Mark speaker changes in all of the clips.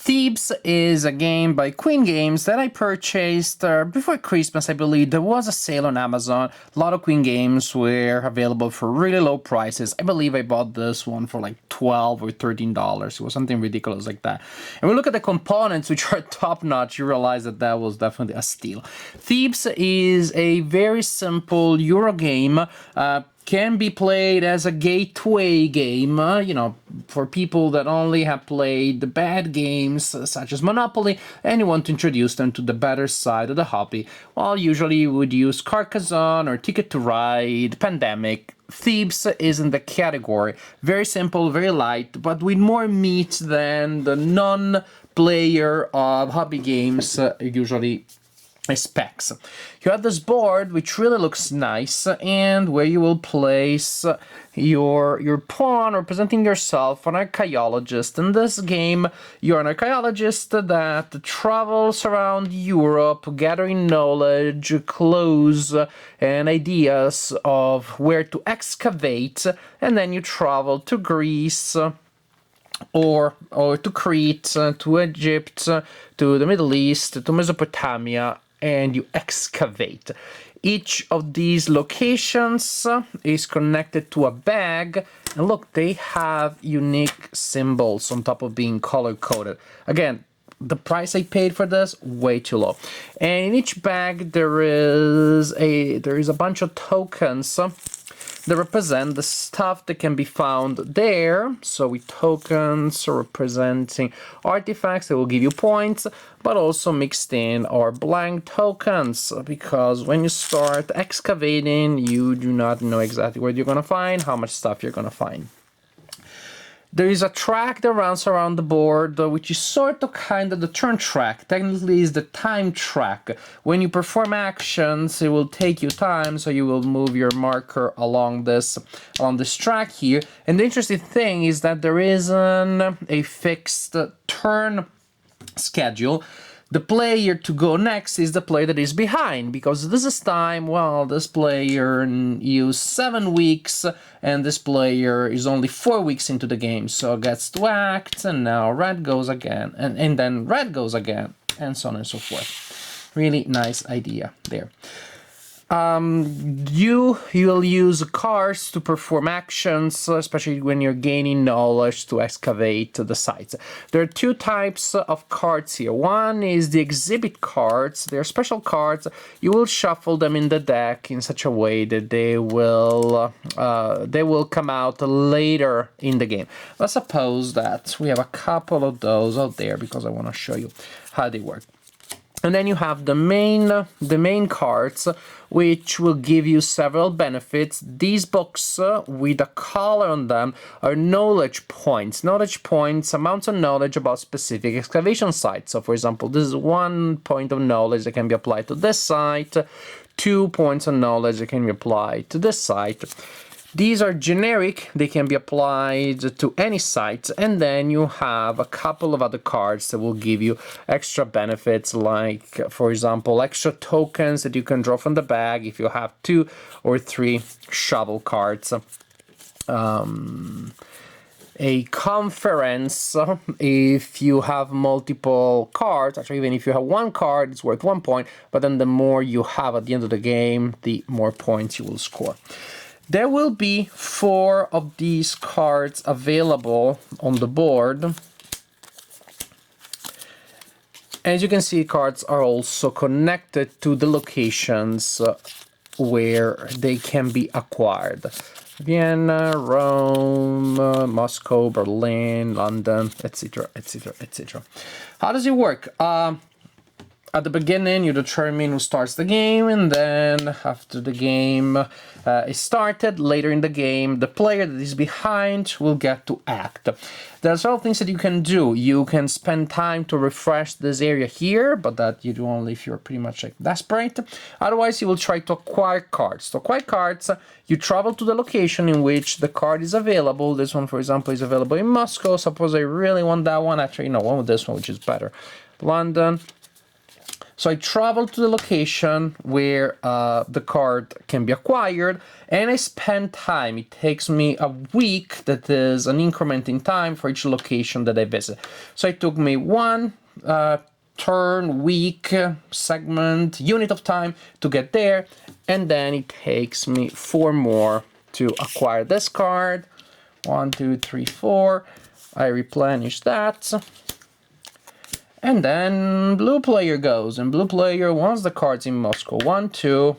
Speaker 1: Thebes is a game by Queen Games that I purchased before Christmas, I believe. There was a sale on Amazon. A lot of Queen Games were available for really low prices. I believe I bought this one for like $12 or $13. It was something ridiculous like that. And we look at the components, which are top-notch. You realize that that was definitely a steal. Thebes is a very simple Euro game. Can be played as a gateway game, for people that only have played the bad games such as Monopoly and you want to introduce them to the better side of the hobby. Well, usually you would use Carcassonne or Ticket to Ride, Pandemic. Thebes is in the category. Very simple, very light, but with more meat than the non-player of hobby games usually expects. You have this board which really looks nice and where you will place your pawn representing yourself, an archaeologist. In this game, you're an archaeologist that travels around Europe gathering knowledge, clues, and ideas of where to excavate, and then you travel to Greece or to Crete, to Egypt, to the Middle East, to Mesopotamia, and you excavate. Each of these locations is connected to a bag, and look, they have unique symbols on top of being color-coded. Again, the price I paid for this, way too low. And in each bag there is a bunch of tokens that represent the stuff that can be found there. So with tokens representing artifacts that will give you points, but also mixed in are blank tokens, because when you start excavating, you do not know exactly what you're gonna find, how much stuff you're gonna find. There is a track that runs around the board, which is sort of kind of the turn track. Technically, is the time track. When you perform actions, it will take you time, so you will move your marker along this track here. And the interesting thing is that there isn't a fixed turn schedule. The player to go next is the player that is behind, because this is time, well, this player used 7 weeks, and this player is only 4 weeks into the game, so gets to act, and now red goes again, and then red goes again, and so on and so forth. Really nice idea there. You'll use cards to perform actions, especially when you're gaining knowledge to excavate the sites. There are two types of cards here. One is the exhibit cards. They're special cards. You will shuffle them in the deck in such a way that they will come out later in the game. Let's suppose that we have a couple of those out there because I want to show you how they work. And then you have the main cards, which will give you several benefits. These books with a color on them are knowledge points. Knowledge points, amounts of knowledge about specific excavation sites. So, for example, this is 1 point of knowledge that can be applied to this site, 2 points of knowledge that can be applied to this site. These are generic, they can be applied to any site, and then you have a couple of other cards that will give you extra benefits, like, for example, extra tokens that you can draw from the bag if you have 2 or 3 shovel cards. A conference, if you have multiple cards, actually even if you have 1 card, it's worth 1 point, but then the more you have at the end of the game, the more points you will score. There will be 4 of these cards available on the board. As you can see, cards are also connected to the locations where they can be acquired. Vienna, Rome, Moscow, Berlin, London, etc., etc., etc. How does it work? At the beginning, you determine who starts the game, and then after the game is started, later in the game, the player that is behind will get to act. There are several things that you can do. You can spend time to refresh this area here, but that you do only if you're pretty much like desperate. Otherwise, you will try to acquire cards. To acquire cards, you travel to the location in which the card is available. This one, for example, is available in Moscow. Suppose I really want that one. Actually, no, one with this one, which is better. London. So I travel to the location where the card can be acquired, and I spend time. It takes me a week, that is an increment in time for each location that I visit. So it took me one turn, week, segment, unit of time to get there, and then it takes me 4 more to acquire this card. 1, 2, 3, 4. I replenish that. And then blue player goes, and blue player wants the cards in Moscow. 1, 2,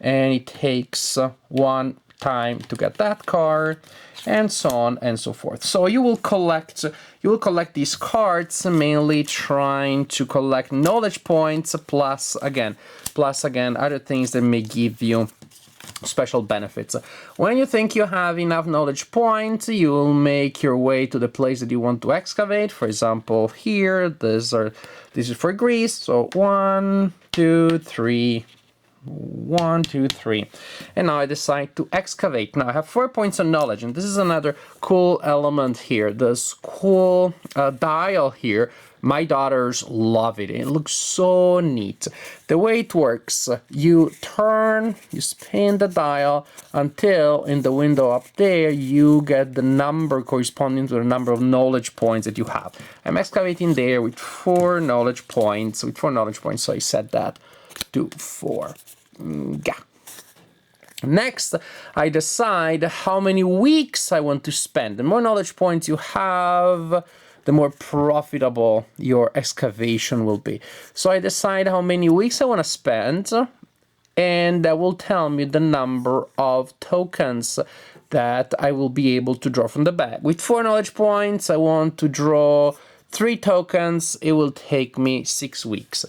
Speaker 1: and it takes 1 time to get that card, and so on and so forth. So you will collect these cards, mainly trying to collect knowledge points, plus again other things that may give you special benefits. When you think you have enough knowledge points, you will make your way to the place that you want to excavate. For example, here, this is for Greece. So 1, 2, 3. 1, 2, 3. And now I decide to excavate. Now I have 4 points of knowledge, and this is another cool element here. This cool dial here. My daughters love it. It looks so neat. The way it works, you spin the dial until in the window up there you get the number corresponding to the number of knowledge points that you have. I'm excavating there with 4 knowledge points. So I set that to 4. Yeah. Next, I decide how many weeks I want to spend. The more knowledge points you have, the more profitable your excavation will be. So I decide how many weeks I want to spend, and that will tell me the number of tokens that I will be able to draw from the bag. With 4 knowledge points, I want to draw 3 tokens. It will take me 6 weeks.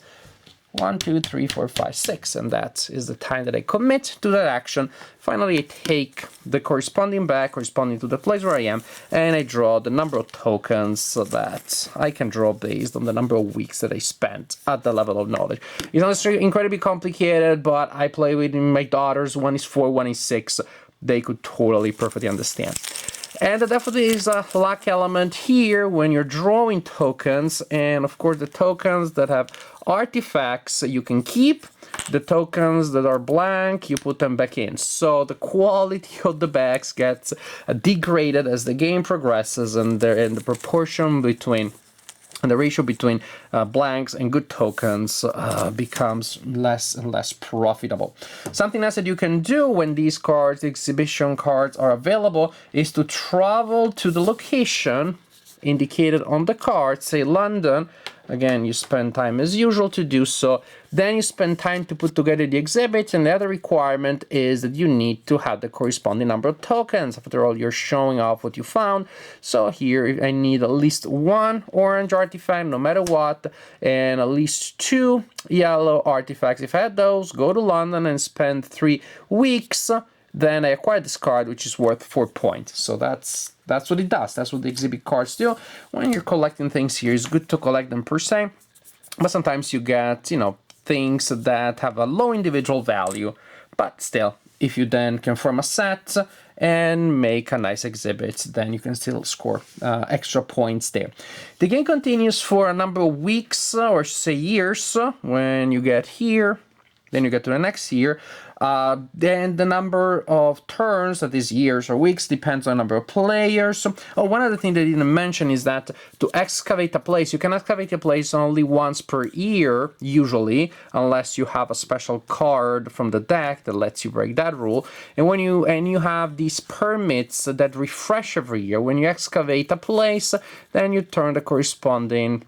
Speaker 1: 1, 2, 3, 4, 5, 6, and that is the time that I commit to that action. Finally, I take the corresponding bag, corresponding to the place where I am, and I draw the number of tokens so that I can draw based on the number of weeks that I spent at the level of knowledge. It's not incredibly complicated, but I play with my daughters. 1 is 4, 1 is 6. They could totally perfectly understand. And there definitely is a luck element here when you're drawing tokens, and of course the tokens that have artifacts you can keep, the tokens that are blank you put them back in. So the quality of the bags gets degraded as the game progresses, and the proportion between and the ratio between blanks and good tokens becomes less and less profitable. Something else that you can do when these cards, the exhibition cards, are available is to travel to the location indicated on the card, say London. Again, you spend time as usual to do so. Then you spend time to put together the exhibits, and the other requirement is that you need to have the corresponding number of tokens. After all, you're showing off what you found. So here I need at least 1 orange artifact, no matter what, and at least 2 yellow artifacts. If I had those, go to London and spend 3 weeks. Then I acquire this card, which is worth 4 points. So that's what it does. That's what the exhibit cards do. When you're collecting things here, it's good to collect them per se, but sometimes you get, things that have a low individual value. But still, if you then can form a set and make a nice exhibit, then you can still score extra points there. The game continues for a number of weeks, or say years. When you get here, then you get to the next year. Then the number of turns, that is years or weeks, depends on the number of players. Oh, one other thing that I didn't mention is that to excavate a place, you can excavate a place only once per year, usually, unless you have a special card from the deck that lets you break that rule. And when you have these permits that refresh every year. When you excavate a place, then you turn the corresponding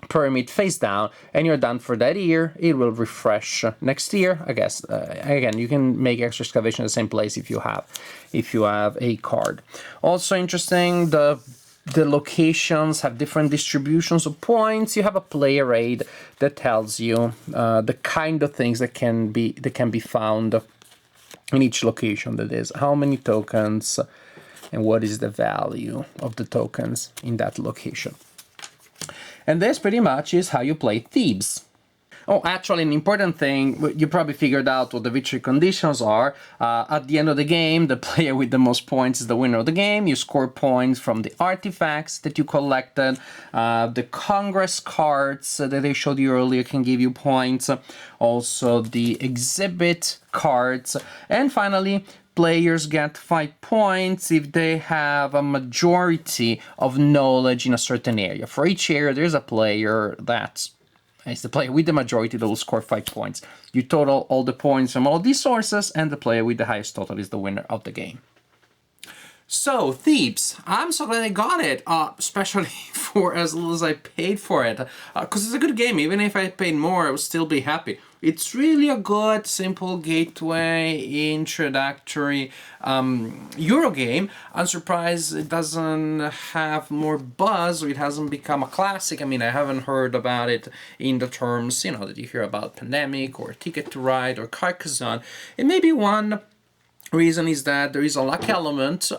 Speaker 1: permit face down, and you're done for that year. It will refresh next year, I guess. Again, you can make extra excavation in the same place if you have a card. Also interesting, the locations have different distributions of points. You have a player aid that tells you the kind of things that can be found in each location. That is, how many tokens and what is the value of the tokens in that location. And this pretty much is how you play Thebes. Oh, actually, an important thing, you probably figured out what the victory conditions are. At the end of the game, the player with the most points is the winner of the game. You score points from the artifacts that you collected. The Congress cards that I showed you earlier can give you points. Also, the exhibit cards. And finally, players get 5 points if they have a majority of knowledge in a certain area. For each area, there's a player that's it's the player with the majority that will score 5 points. You total all the points from all these sources, and the player with the highest total is the winner of the game. So, Thebes, I'm so glad I got it, especially for as little as I paid for it, because it's a good game. Even if I paid more, I would still be happy. It's really a good, simple gateway, introductory Euro game. I'm surprised it doesn't have more buzz, or it hasn't become a classic. I mean, I haven't heard about it in the terms, that you hear about Pandemic, or Ticket to Ride, or Carcassonne. It may be one reason is that there is a luck element,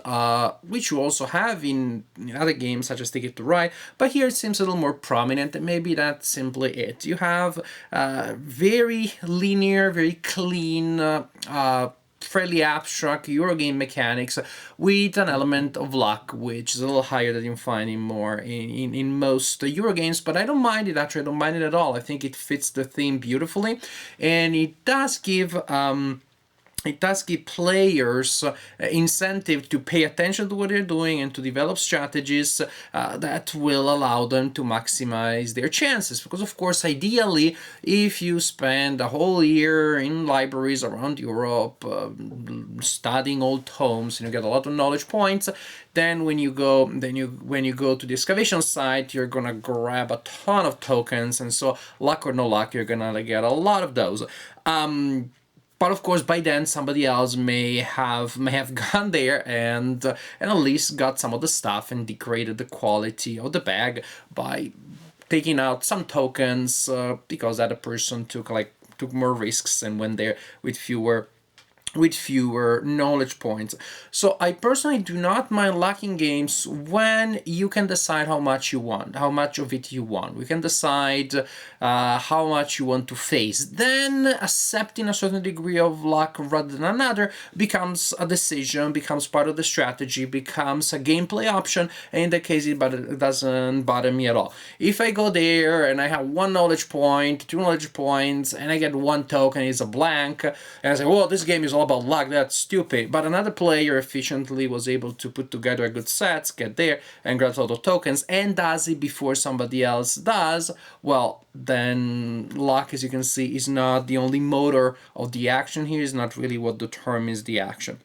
Speaker 1: which you also have in other games such as Ticket to Ride, but here it seems a little more prominent, and maybe that's simply it. You have very linear, very clean, fairly abstract Eurogame mechanics with an element of luck, which is a little higher than you find in most Eurogames, but I don't mind it, actually. I don't mind it at all. I think it fits the theme beautifully, and it does give players incentive to pay attention to what they're doing and to develop strategies that will allow them to maximize their chances. Because, of course, ideally, if you spend a whole year in libraries around Europe studying old tomes and you get a lot of knowledge points, then when you go to the excavation site, you're gonna grab a ton of tokens, and so luck or no luck, you're gonna get a lot of those. But of course, by then somebody else may have gone there and at least got some of the stuff and degraded the quality of the bag by taking out some tokens because that person took more risks and went there with fewer knowledge points. So I personally do not mind locking games when you can decide how much of it you want. We can decide how much you want to face. Then accepting a certain degree of luck rather than another becomes a decision, becomes part of the strategy, becomes a gameplay option, and in that case it doesn't bother me at all. If I go there and I have 1 knowledge point, 2 knowledge points, and I get 1 token, it's a blank, and I say, well, this game is all about luck, that's stupid. But another player efficiently was able to put together a good set, get there, and grab all the tokens, and does it before somebody else does, well, then luck, as you can see, is not the only motor of the action here, is not really what determines the action.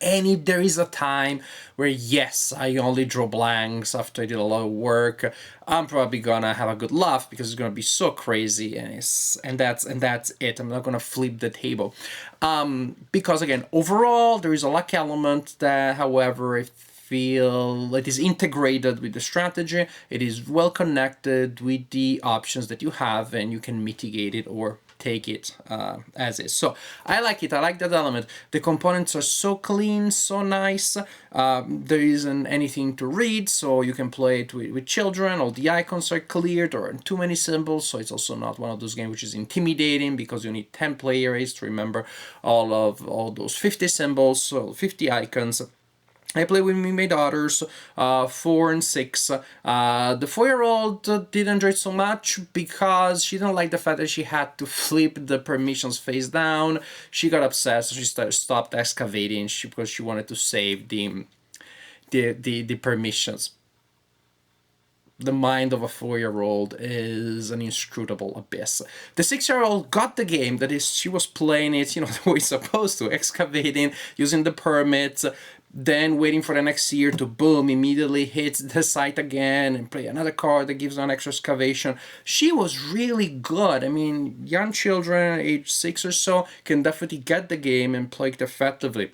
Speaker 1: And if there is a time where, yes, I only draw blanks after I did a lot of work, I'm probably gonna have a good laugh because it's gonna be so crazy, and that's it. I'm not gonna flip the table, because again, overall there is a luck element that, however, I feel it is integrated with the strategy. It is well connected with the options that you have, and you can mitigate it or take it as is. So I like it. I like that element. The components are so clean, so nice. There isn't anything to read, so you can play it with children. All the icons are clear. There aren't too many symbols, so it's also not one of those games which is intimidating because you need 10 players to remember all those 50 symbols, so 50 icons. I play with my daughters, 4 and 6. The 4-year-old didn't enjoy it so much because she didn't like the fact that she had to flip the permissions face down. She got upset, so she stopped excavating because she wanted to save the permissions. The mind of a 4-year-old is an inscrutable abyss. The 6-year-old got the game, that is, she was playing it, the way it's supposed to, excavating, using the permits, then waiting for the next year to boom, immediately hit the site again and play another card that gives an extra excavation. She was really good. I mean, young children, age 6 or so, can definitely get the game and play it effectively.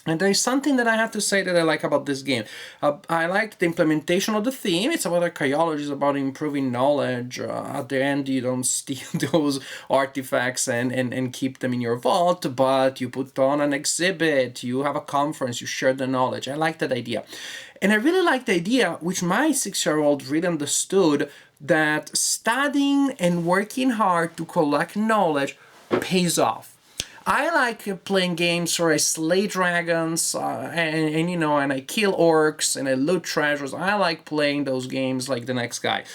Speaker 1: And there is something that I have to say that I like about this game. I like the implementation of the theme. It's about archaeology, it's about improving knowledge. At the end, you don't steal those artifacts and keep them in your vault, but you put on an exhibit, you have a conference, you share the knowledge. I like that idea. And I really like the idea, which my 6-year-old really understood, that studying and working hard to collect knowledge pays off. I like playing games where I slay dragons and you know, and I kill orcs and I loot treasures. I like playing those games like the next guy.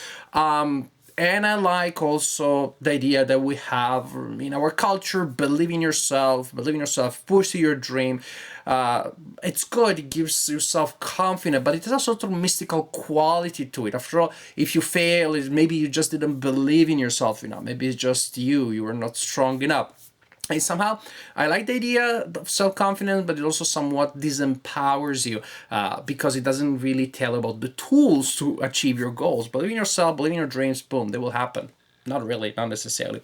Speaker 1: And I like also the idea that we have in our culture, believe in yourself, pursue your dream. It's good, it gives you self-confidence, but it has also sort of mystical quality to it. After all, if you fail, maybe you just didn't believe in yourself enough. Maybe it's just you were not strong enough. And somehow, I like the idea of self-confidence, but it also somewhat disempowers you because it doesn't really tell about the tools to achieve your goals. Believe in yourself, believe in your dreams, boom, they will happen. Not really, not necessarily.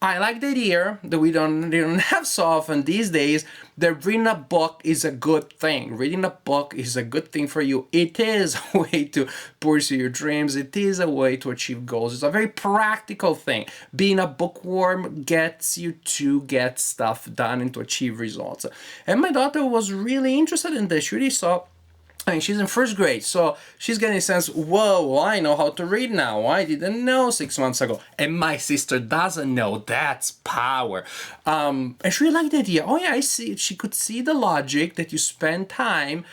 Speaker 1: I like the idea that we don't have so often these days that reading a book is a good thing. Reading a book is a good thing for you. It is a way to pursue your dreams. It is a way to achieve goals. It's a very practical thing. Being a bookworm gets you to get stuff done and to achieve results. And my daughter was really interested in this. She really saw, I mean, she's in first grade, so she's getting a sense, whoa, I know how to read now. I didn't know 6 months ago. And my sister doesn't know. That's power. And she really liked the idea. Oh yeah, I see. She could see the logic that you spend time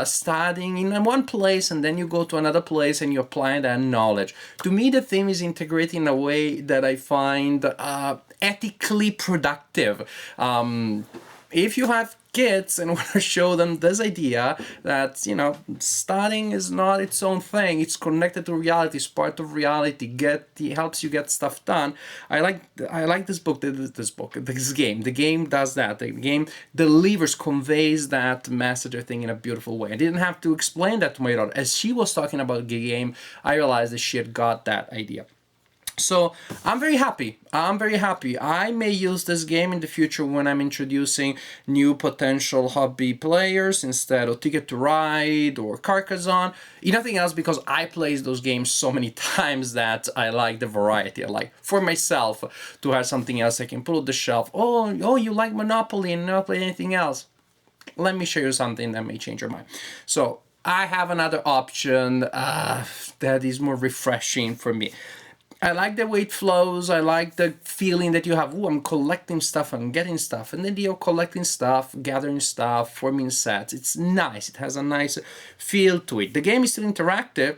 Speaker 1: studying in one place and then you go to another place and you apply that knowledge. To me, the theme is integrated in a way that I find ethically productive. If you have kids and want to show them this idea that, you know, studying is not its own thing, it's connected to reality, it's part of reality, it helps you get stuff done. I like this game. The game does that. The game delivers, conveys that message, I think, in a beautiful way. I didn't have to explain that to my daughter. As she was talking about the game, I realized that she had got that idea. So I'm very happy. I may use this game in the future when I'm introducing new potential hobby players instead of Ticket to Ride or Carcassonne. If nothing else, because I play those games so many times that I like the variety. I like for myself to have something else I can put on the shelf. Oh, you like Monopoly and not play anything else? Let me show you something that may change your mind. So I have another option that is more refreshing for me. I like the way it flows. I like the feeling that you have, oh, I'm collecting stuff, I'm getting stuff. And then you're collecting stuff, gathering stuff, forming sets. It's nice. It has a nice feel to it. The game is still interactive.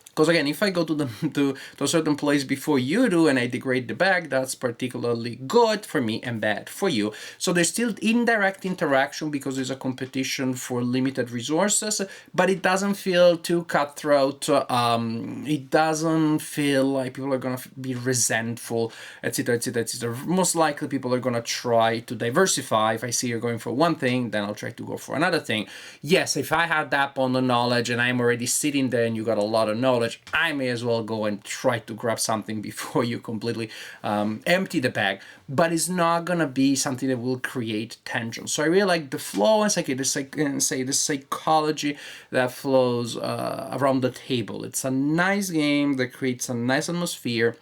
Speaker 1: Because again, if I go to a certain place before you do and I degrade the bag, that's particularly good for me and bad for you. So there's still indirect interaction because there's a competition for limited resources, but it doesn't feel too cutthroat. It doesn't feel like people are going to be resentful, etc., etc., etc. Most likely people are going to try to diversify. If I see you're going for one thing, then I'll try to go for another thing. Yes, if I had that bond of knowledge and I'm already sitting there and you got a lot of knowledge, I may as well go and try to grab something before you completely empty the bag. But it's not gonna be something that will create tension. So I really like the flow and the psychology that flows around the table. It's a nice game that creates a nice atmosphere.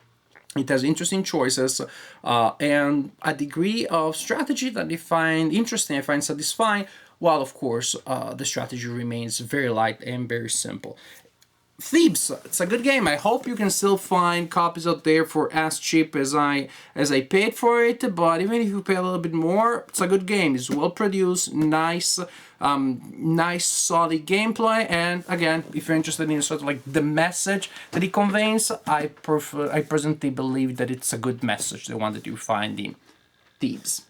Speaker 1: It has interesting choices and a degree of strategy that I find interesting, I find satisfying, while of course the strategy remains very light and very simple. Thebes, it's a good game. I hope you can still find copies out there for as cheap as I paid for it, but even if you pay a little bit more, it's a good game. It's well produced, nice solid gameplay, and again, if you're interested in sort of like the message that it conveys, I presently believe that it's a good message, the one that you find in Thebes.